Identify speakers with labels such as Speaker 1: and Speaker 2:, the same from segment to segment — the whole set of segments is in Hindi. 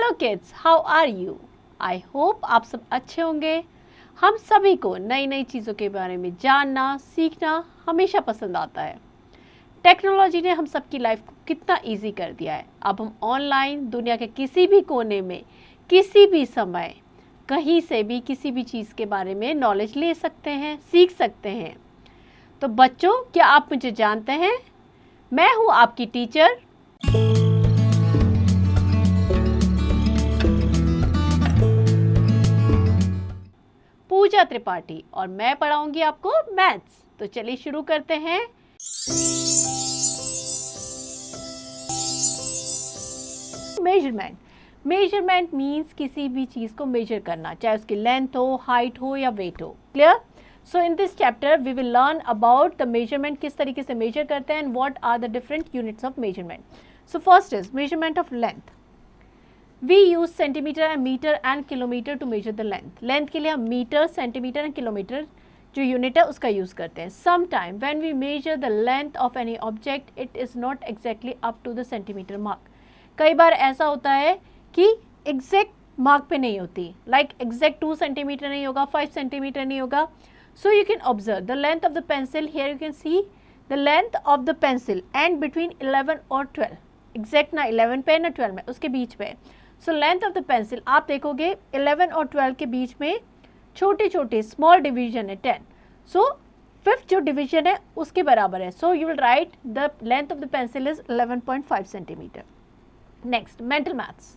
Speaker 1: Hello kids, how are you? I hope आप सब अच्छे होंगे। हम सभी को नई नई चीज़ों के बारे में जानना सीखना हमेशा पसंद आता है। टेक्नोलॉजी ने हम सबकी लाइफ को कितना इजी कर दिया है। अब हम ऑनलाइन दुनिया के किसी भी कोने में किसी भी समय कहीं से भी किसी भी चीज़ के बारे में नॉलेज ले सकते हैं, सीख सकते हैं। तो बच्चों, क्या आप मुझे जानते हैं? मैं हूँ आपकी टीचर पूजा त्रिपाठी और मैं पढ़ाऊंगी आपको मैथ्स। तो चलिए शुरू करते हैं। मेजरमेंट मीन्स किसी भी चीज को मेजर करना, चाहे उसकी लेंथ हो, हाइट हो या वेट हो। Clear? So in this chapter we will learn about the measurement, किस तरीके से मेजर करते हैं and what are the different units of measurement. So first is measurement of length. We use centimeter and meter and kilometer to measure the length. Length के लिए हम मीटर, सेंटीमीटर एंड किलोमीटर जो यूनिट है उसका यूज़ करते हैं। Sometime when we measure the length of any object, it is not exactly up to the centimeter mark. कई बार ऐसा होता है कि एग्जैक्ट मार्क पे नहीं होती, लाइक एग्जैक्ट 2 सेंटीमीटर नहीं होगा, 5 सेंटीमीटर नहीं होगा। So you can observe the length of the pencil. Here you can see the length of the pencil and between 11 और 12. एग्जैक्ट ना 11 पे ना 12 में, उसके बीच पे। So length of the pencil आप देखोगे 11 और 12 के बीच में छोटे छोटे स्मॉल डिवीजन है 10। सो फिफ्थ जो डिवीजन है उसके बराबर है। So you will write the length of the pencil is 11.5 centimetre. Next, mental maths.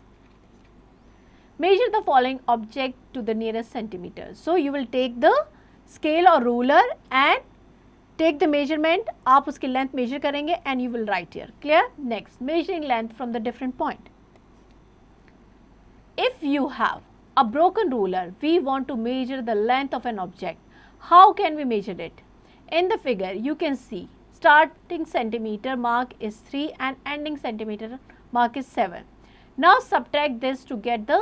Speaker 1: Measure the following object to the nearest centimetre. So you will take the scale और ruler and take the measurement. आप उसकी लेंथ मेजर करेंगे and you will write here. Clear? Next, measuring length from the different point. If you have a broken ruler, we want to measure the length of an object. How can we measure it? In the figure, you can see starting centimeter mark is 3 and ending centimeter mark is 7. Now subtract this to get the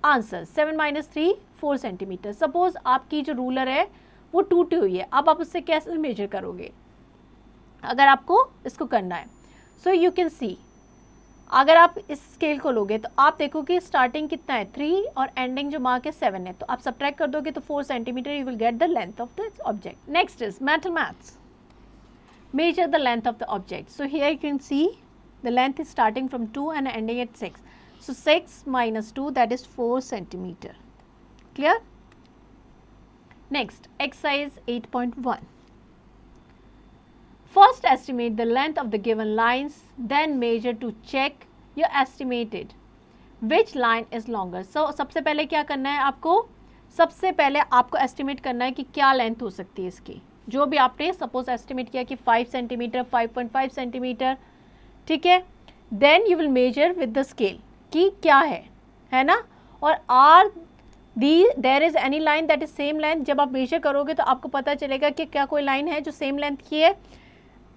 Speaker 1: answer. 7 minus 3, 4 centimeter. Suppose आपकी जो ruler है वो टूटी हुई है, अब आप उससे कैसे मेजर करोगे अगर आपको इसको करना है? So you can see, अगर आप इस स्केल को लोगे तो आप देखोगे स्टार्टिंग कितना है 3 और एंडिंग जो मार्क है 7 है, तो आप सब्ट्रैक्ट कर दोगे तो 4 centimetre you will get the length of the object. Next is mental maths. Measure the length of the object. So here you can see the length is starting from 2 and ending eight 6. So 6 minus 2 that is 4 centimeter. Clear? Next, exercise 8.1. First estimate the length of the given lines, then measure to check your estimated which line is longer. So सबसे पहले क्या करना है आपको? सबसे पहले आपको एस्टिमेट करना है कि क्या लेंथ हो सकती है इसकी। जो भी आपने सपोज एस्टिमेट किया कि 5 सेंटीमीटर, 5.5 सेंटीमीटर, ठीक है। Then you will measure with the scale कि क्या है ना। और are there is any line that is same length. जब आप मेजर करोगे तो आपको पता चलेगा कि क्या कोई लाइन है जो सेम लेंथ की है।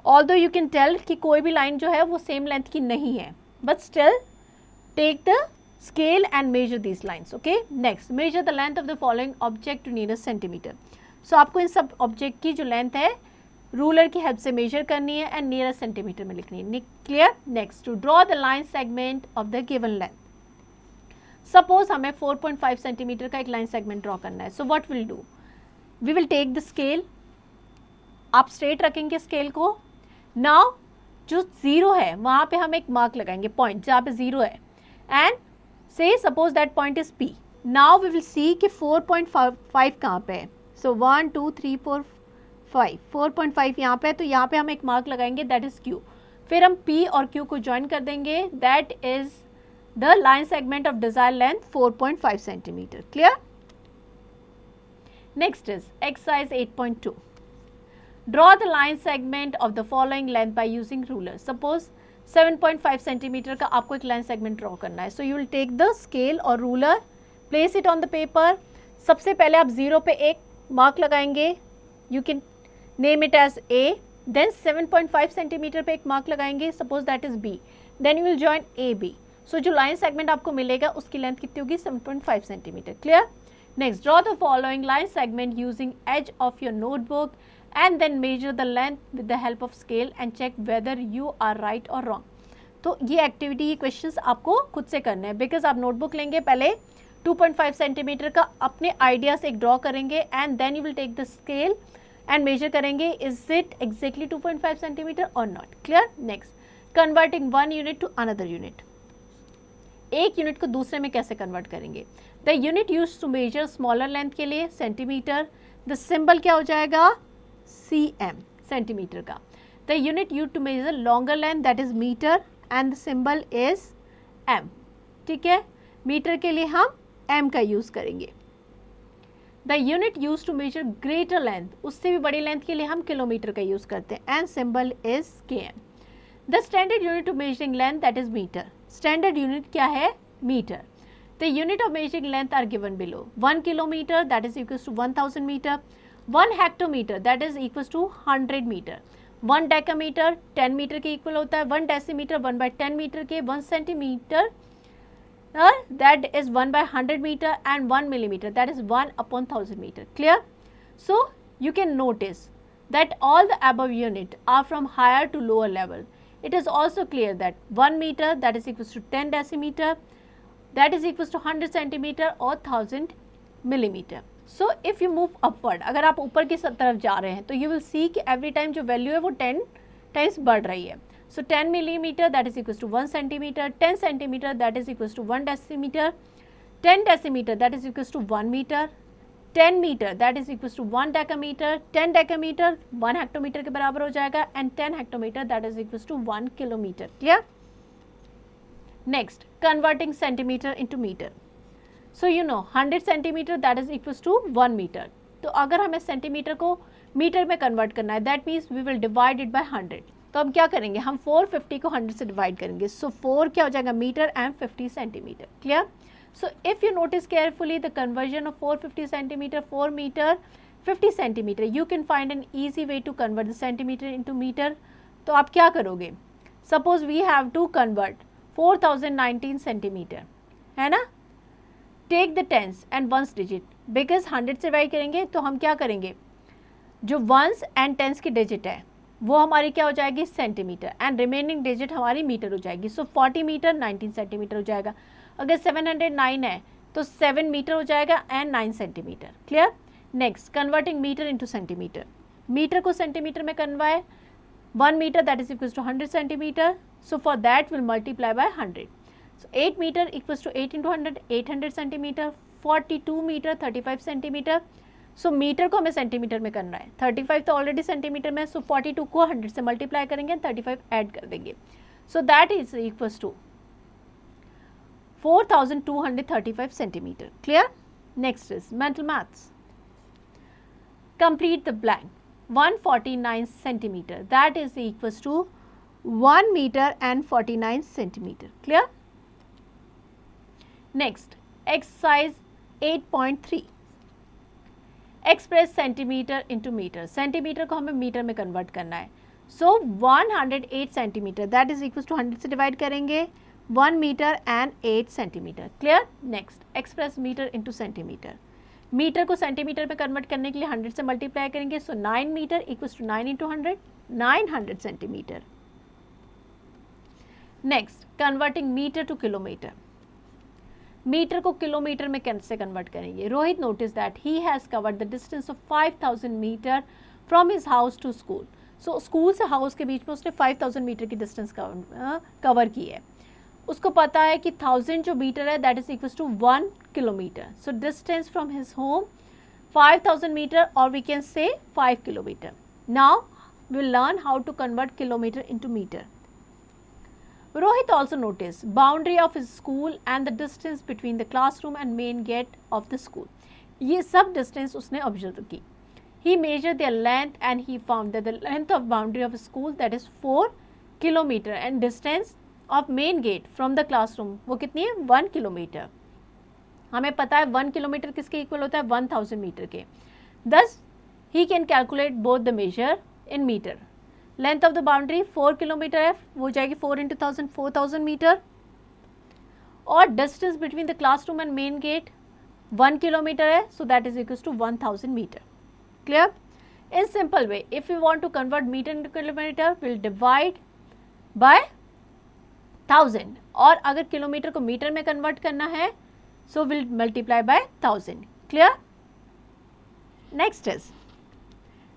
Speaker 1: ऑल्दो यू कैन टेल कि कोई भी लाइन जो है वो सेम लेंथ की नहीं है, but still take the scale and measure these lines. Okay. Next, measure the length of the following object to nearest centimetre. So आपको इन सब ऑब्जेक्ट की जो लेंथ है रूलर की हेल्प से मेजर करनी है एंड नियरेस्ट सेंटीमीटर में लिखनी है। Clear? Next, to draw the line segment of the given length. Suppose हमें 4.5 सेंटीमीटर का एक लाइन सेगमेंट ड्रॉ करना है। So what will do, we will take the scale. आप स्ट्रेट रखेंगे स्केल को। नाउ जो 0 है वहाँ पे हम एक मार्क लगाएंगे, पॉइंट जहाँ पे 0 है, एंड से suppose that point is P. Now we will see कि 4.5 कहाँ पे है। सो 1 2 3 4 5, 4.5 यहाँ पे है, तो यहाँ पे हम एक मार्क लगाएंगे दैट इज Q। फिर हम P और Q को ज्वाइन कर देंगे, that is the line segment of desired length 4.5 centimetre. Clear? Next is exercise 8.2. Draw the line segment of the following length by using ruler. Suppose 7.5 centimetre का आपको एक लाइन सेगमेंट ड्रॉ करना है। So you will take the scale और ruler, place it on the paper. सबसे पहले आप 0 पे एक मार्क लगाएंगे, you can name it as A. Then 7.5 centimetre पे एक मार्क लगाएंगे, suppose that is B. Then you will join AB. So जो लाइन सेगमेंट आपको मिलेगा उसकी लेंथ कितनी होगी? 7.5 centimetre. Clear? Next, draw the following line segment using edge of your notebook and then measure the length with the help of scale and check whether you are right or wrong. तो ये एक्टिविटी, ये क्वेश्चंस आपको खुद से करने हैं, बिकॉज आप नोटबुक लेंगे, पहले 2.5 सेंटीमीटर का अपने आइडिया से एक ड्रॉ करेंगे and then you will take the scale and measure करेंगे, इज इट एग्जैक्टली 2.5 सेंटीमीटर और not. Clear. Next, converting one unit to another unit. एक यूनिट को दूसरे में कैसे कन्वर्ट करेंगे. The unit use to measure smaller length के लिए सेंटीमीटर, द सिंबल क्या हो जाएगा, cm, सेंटीमीटर का. The unit use to measure longer length that is metre and the symbol is m. ठीक है, मीटर के लिए हम m का यूज करेंगे. The unit use to measure greater length, उससे भी बड़ी लेंथ के लिए हम किलोमीटर का यूज करते हैं and symbol is km. The standard unit of measuring length that is metre. Standard unit क्या है, metre. The unit of measuring length are given below. 1 kilometre that is equals to 1000 metre. 1 hectometre that is equals to 100 metre. 1 decametre 10 metre के इक्वल होता है. 1 डेसीमीटर 1/10 मीटर के. 1 centimetre that is 1/100 meter and 1 millimeter that is 1/1000 meter. Clear? So you can notice that all the above unit are from higher to lower level. It is also clear that 1 meter that is equals to 10 decimeter that is equals to 100 centimeter or 1000 millimeter. So if you move upward, अगर आप ऊपर की तरफ जा रहे हैं तो you will see कि every time जो value है वो 10 times बढ़ रही है. So 10 millimeter that is equals to 1 centimeter, 10 centimeter that is equals to 1 decimeter, 10 decimeter that is equals to 1 meter, 10 meter that is equals to 1 decameter, 10 decameter 1 hectometre के बराबर हो जाएगा and 10 hectometre that is equals to 1 kilometer. Clear? Next, converting centimeter into meter. So you know 100 centimeter that is equals to 1 meter. तो अगर हमें सेंटीमीटर को मीटर में कन्वर्ट करना है, that means we will divide it by 100. तो हम क्या करेंगे, हम 450 को 100 से डिवाइड करेंगे. सो 4 क्या हो जाएगा, metre and 50 centimetre. Clear. So if you notice carefully the conversion of 450 centimetre 4 metre 50 centimetre, you can find an easy way to convert the centimetre into metre. तो आप क्या करोगे, suppose we have to convert 4019 centimetre, है ना. Take the tens and ones digit, because 100 से डिवाइड करेंगे तो हम क्या करेंगे, जो वंस एंड टेंस की डिजिट है वो हमारी क्या हो जाएगी, सेंटीमीटर, एंड रिमेनिंग डिजिट हमारी मीटर हो जाएगी. सो 40 मीटर 19 सेंटीमीटर हो जाएगा. अगर 709 है तो 7 मीटर हो जाएगा and 9 centimetre. Clear. Next, converting metre into centimetre. Metre को सेंटीमीटर में convert, 1 metre that is equals to 100 centimetre. So for that will multiply by 100. So 8 metre equals to 8 into 100 800 centimetre. 42 metre 35 centimetre. So metre को हमें सेंटीमीटर में करना है, 35 तो ऑलरेडी सेंटीमीटर में. सो 42 को 100 से मल्टीप्लाई करेंगे, 35 ऐड कर देंगे. So that is equals to 4235 centimetre. Clear. Next is mental maths. Complete the blank. 149 centimetre that is equals to 1 metre and 49 centimetre. Clear. Next, exercise 8.3. Express centimetre into metre. Centimetre को हमें मीटर में कन्वर्ट करना है. So 108 centimetre that is equal to 100 से डिवाइड करेंगे, 1 metre and 8 centimetre. Clear. Next, express metre into centimetre. Metre को सेंटीमीटर में कन्वर्ट करने के लिए 100 से मल्टीप्लाई करेंगे. So 9 metre equals to 9 into 100, 900 centimetre. Next, converting metre to kilometre. Metre को किलोमीटर में कैसे कन्वर्ट करेंगे. Rohit notice that he has covered the distance of 5000 metre from his house to school. So school से हाउस के बीच में उसने 5000 मीटर की डिस्टेंस कवर की है. उसको पता है कि 1000 जो मीटर है that is equals to 1 kilometre. So distance from his home 5000 metre और we can say 5 kilometre. Now we will learn how to convert kilometre into metre. Rohit also noticed boundary of his school and the distance between the classroom and main gate of the school. ये सब distance उसने observe की. He measured their length and he found that the length of boundary of a school that is 4 kilometer and distance of main gate from the classroom वो कितनी है, 1 किलोमीटर. हमें पता है 1 किलोमीटर किसके इक्वल होता है, 1000 मीटर के. Thus he can calculate both the measure in meter. Length of the boundary 4 kilometre है, वो जाएगी 4 इंटू 1000 4000 मीटर. और distance between the classroom and main gate 1 kilometre है, so that is equals to 1000 metre. Clear. In simple way, if you want to convert metre into kilometre, will divide by 1000, और अगर किलोमीटर को मीटर में कन्वर्ट करना है so will multiply by 1000. Clear? Next is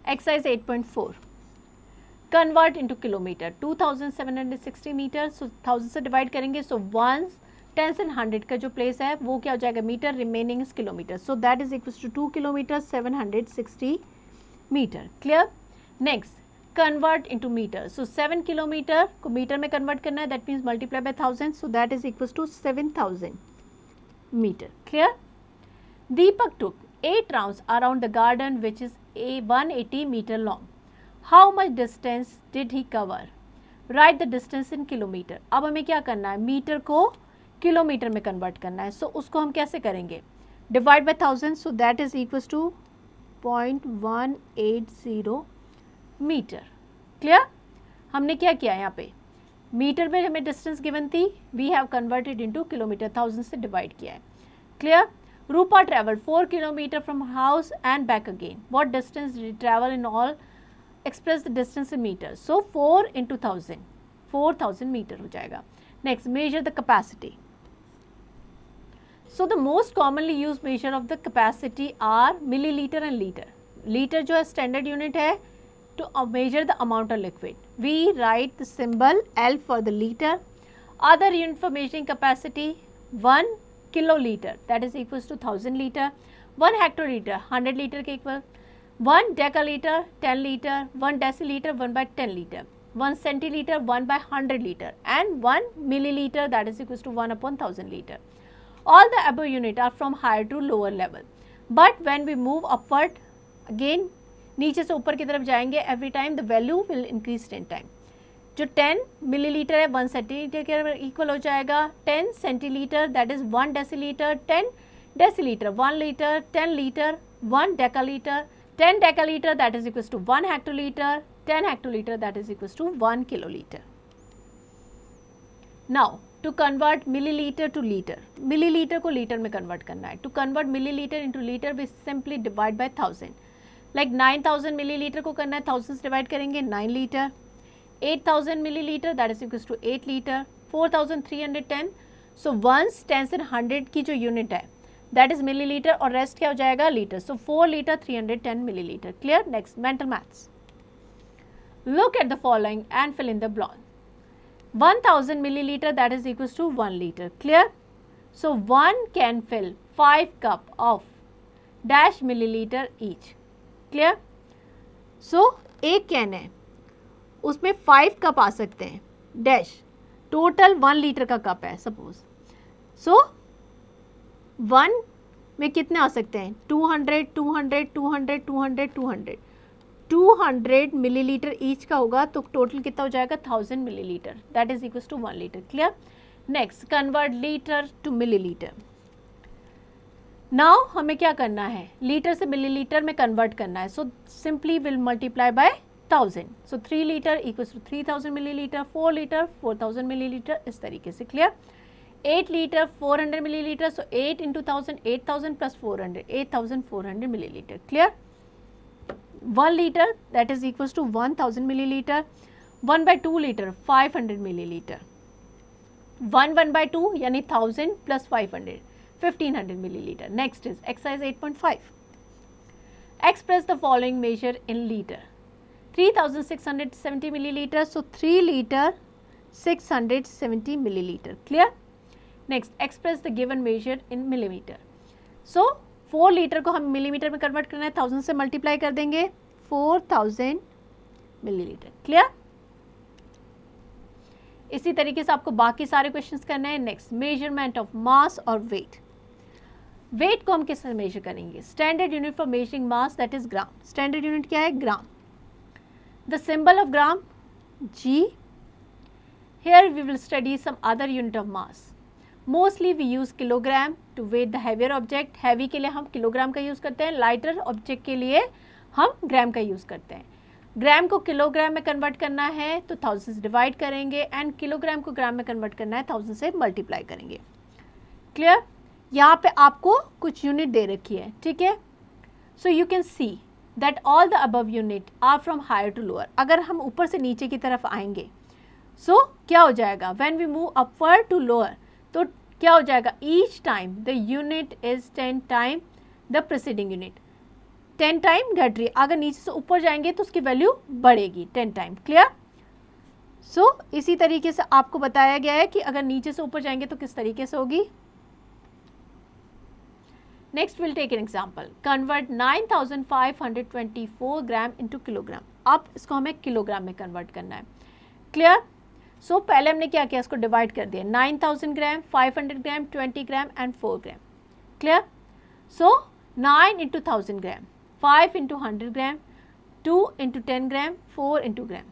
Speaker 1: exercise 8.4. Convert into kilometre. 2760 metre, so 1000 से डिवाइड करेंगे, सो 1 10 एंड 100 का जो प्लेस है वो क्या हो जाएगा metre, remaining is kilometre, so that is equals to 2 kilometre 760 metre. Clear? Next convert into metre. So 7 kilometre को मीटर में कन्वर्ट करना है, that means multiply by 1000, so that is equals to 7000 metre. Clear? Deepak took 8 rounds around the garden which is 180 meter long. How much distance did he cover? Write the distance in kilometer. अब हमें क्या करना है, मीटर को किलोमीटर में कन्वर्ट करना है, सो उसको हम कैसे करेंगे, divide by 1000, so that is equals to 0.180 metre. Clear? हमने क्या किया यहाँ पे, मीटर में हमें डिस्टेंस गिवन थी, we have converted into kilometre, 1000 से डिवाइड किया है. Clear? Rupa traveled 4 kilometer from house and back again. What distance did he travel in all? Express the distance in meters. So 4 into 1000, 4000 meter हो जाएगा. Next, measure the capacity. So the most commonly used measure of the capacity are milliliter and liter. Liter जो है standard unit है to measure the amount of liquid. We write the symbol L for the liter. Other unit for measuring capacity, 1 kiloliter, that is equals to 1000 liter. 1 hectoliter, 100 liter के equal. 1 decaliter, 10 liter. 1 deciliter, 1 by 10 liter. 1 centiliter, 1 by 100 liter. And 1 milliliter, that is equals to 1 upon 1000 liter. All the above unit are from higher to lower level. But when we move upward, again नीचे से ऊपर की तरफ जाएंगे, every time the value will increase 10 times. जो 10 मिलीलीटर है 1 सेंटीलीटर के इक्वल हो जाएगा. 10 centilitre that is 1 decilitre. 10 decilitre 1 litre. 10 litre 1 decalitre. 10 decalitre that is equals to 1 hectolitre. 10 hectolitre that is equals to 1 kilolitre. Now to convert millilitre to litre, millilitre को लीटर में कन्वर्ट करना है. To convert millilitre into litre we simply divide by 1000. Like 9000 millilitre को करना है, 1000 से डिवाइड करेंगे, 9 litre. 8000 milliliter, that is equals to 8 liter. 4310, so 1s 10s and 100 की जो यूनिट है that is milliliter और रेस्ट क्या हो जाएगा, litre. so 4 liter 310 milliliter. clear? next, mental maths. look at the following and fill in the blank. 1000 milliliter, that is equals to 1 liter. clear? so 1 can fill 5 cup of dash milliliter each. clear? so एक कैन है, उसमें 5 कप आ सकते हैं, डैश. टोटल 1 लीटर का कप है सपोज. सो 1 में कितने आ सकते हैं, 200 200 200 200 200 200 मिलीलीटर ईच का होगा, तो टोटल कितना हो जाएगा, 1000 millilitre, that is equals to 1 litre. Clear? Next, convert litre to millilitre. Now हमें क्या करना है, लीटर से मिलीलीटर में कन्वर्ट करना है, so simply will multiply by 1000. so 3 liter equals to 3000 milliliter. 4 liter 4000 milliliter, इस तरीके से. Clear? 8 liter 400 milliliter, so 8 into 1000, 8000 plus 400, 8400 milliliter. clear? 1 liter that is equals to 1000 milliliter. 1 by 2 liter 500 milliliter. 1 by 2 यानी 1000 plus 500, 1500 milliliter. next is exercise 8.5. express the following measure in liter. 3670 milliliter, so 3 liter 670 milliliter. clear? next, express the given measure in millimeter. so 4 liter को हम मिलीमीटर में कन्वर्ट करना है, 1000 से मल्टीप्लाई कर देंगे, 4000 मिलीलीटर. क्लियर? इसी तरीके से आपको बाकी सारे क्वेश्चंस करने हैं. नेक्स्ट, मेजरमेंट ऑफ मास और वेट. वेट को हम किस तरह मेजर करेंगे, standard unit for measuring mass that is gram. Standard unit क्या है, ग्राम. The symbol of gram, G. Here we will study some other unit of mass. Mostly we use kilogram to weight the heavier object. Heavy के लिए हम किलोग्राम का यूज़ करते हैं, lighter object के लिए हम ग्राम का यूज़ करते हैं. ग्राम को किलोग्राम में कन्वर्ट करना है तो 1000 से डिवाइड करेंगे, एंड किलोग्राम को ग्राम में कन्वर्ट करना है 1000 से मल्टीप्लाई करेंगे. क्लियर? यहाँ पे आपको कुछ यूनिट दे रखी है, ठीक है. So you can see that all the above unit are from higher to lower. अगर हम ऊपर से नीचे की तरफ आएंगे सो क्या हो जाएगा, when we move upward to lower, तो क्या हो जाएगा, each time the unit is 10 time the preceding unit, 10 time घट रही है, अगर नीचे से ऊपर जाएंगे तो उसकी वैल्यू बढ़ेगी 10 टाइम। क्लियर? सो इसी तरीके से आपको बताया गया है कि अगर नीचे से ऊपर जाएंगे तो किस तरीके से होगी। Next will take an example, convert 9524 gram into kilogram. अब इसको हमें किलोग्राम में कन्वर्ट करना है। क्लियर? सो पहले हमने क्या किया, इसको डिवाइड कर दिया, 9000 ग्राम, 500 ग्राम, 20 gram and 4 gram. Clear? So 9 into 1000 gram, 5 into 100 gram, 2 into 10 gram, 4 into gram.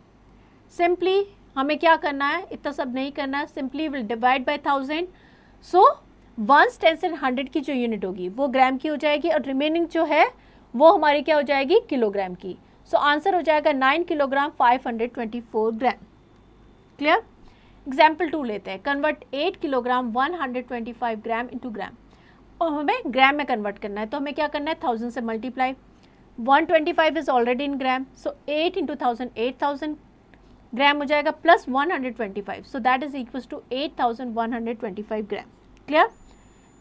Speaker 1: Simply हमें क्या करना है, इतना सब नहीं करना है, सिंपली विल डिवाइड बाय 1000। सो 1 10 से 100 की जो यूनिट होगी वो ग्राम की हो जाएगी और रिमेनिंग जो है वो हमारी क्या हो जाएगी, किलोग्राम की। सो आंसर हो जाएगा 9 किलोग्राम 524 ग्राम। क्लियर? एग्जाम्पल 2 लेते हैं, convert 8 kilogram 125 gram into gram, और हमें ग्राम में कन्वर्ट करना है, तो हमें क्या करना है, 1000 से multiply, 125 is already in gram, so 8 into 1000 8000 gram हो जाएगा, plus 125, so that is equals to 8125 gram. Clear?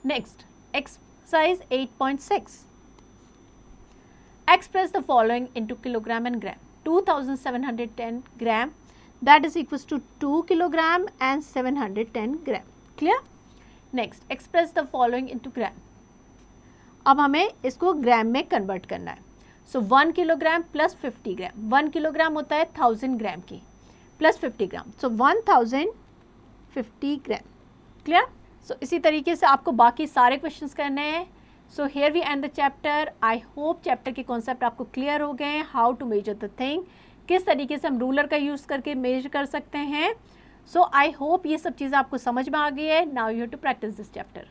Speaker 1: Next exercise 8.6, express the following into kilogram and gram, 2710 gram that is equals to 2 kilogram and 710 gram. Clear? Next express the following into gram. अब हमें इसको ग्राम में कन्वर्ट करना है। सो 1 किलोग्राम प्लस 50 ग्राम, 1 किलोग्राम होता है 1000 ग्राम की, प्लस 50 ग्राम, सो 1050 ग्राम। क्लियर? सो इसी तरीके से आपको बाकी सारे क्वेश्चंस करने हैं। So here we end the chapter. I hope chapter के कॉन्सेप्ट आपको क्लियर हो गए हैं, how to measure the thing, किस तरीके से हम रूलर का यूज़ करके मेजर कर सकते हैं। सो आई होप ये सब चीज़ें आपको समझ में आ गई है। Now you have to practise this chapter.